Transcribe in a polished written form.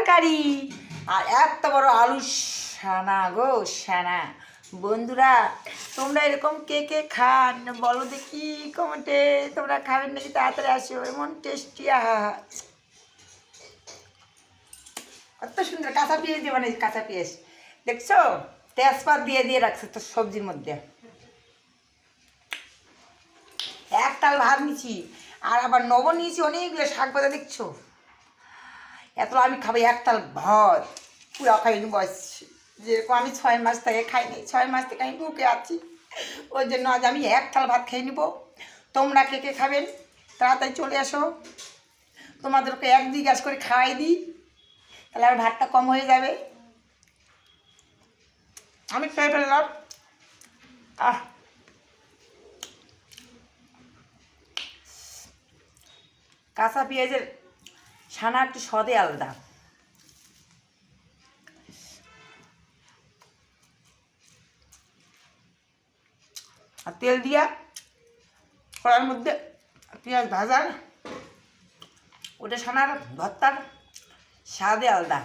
তরকারি আর এত বড় আলু সানা গো সানা। বন্ধুরা তোমরা এরকম কে কে খান বলো দেখি কমেন্টে। তোমরা খাবেন নাকি তাড়াতাড়ি আসো, এমন টেস্টি। আহা কত সুন্দর কাঁচা পেঁয়াজ দিয়ে বানাইছি, কাঁচা পেঁয়াজ দেখছো, তেজপাত দিয়ে দিয়ে রাখছে তো সবজির মধ্যে। এক তাল ভাত নিচ্ছি আর আবার লবণ নিয়েছি অনেকগুলো শাক ভাজা দেখছো। এত আমি খাবো এক তাল ভাত পুরো খাইনি বয়স, যেরকম আমি 6 মাস থেকে খাইনি, 6 মাস থেকে আমি ভুকে আছি। ওই জন্য আজ আমি এক থাল ভাত খেয়ে নিব। তোমরা কে কে খাবেন তাড়াতাড়ি চলে আসো, তোমাদেরকে 1-2 গ্যাস করে খাওয়াই দিই, তাহলে আর ভাতটা কম হয়ে যাবে। আমি খেয়ে ফেললাম। কাঁচা পেঁয়াজের ছানা একটু স্বাদে আলাদা। আর তেল দিয়া কড়ার মধ্যে পেঁয়াজ ভাজার ওটা ছানার ভর্তার স্বাদে আলাদা।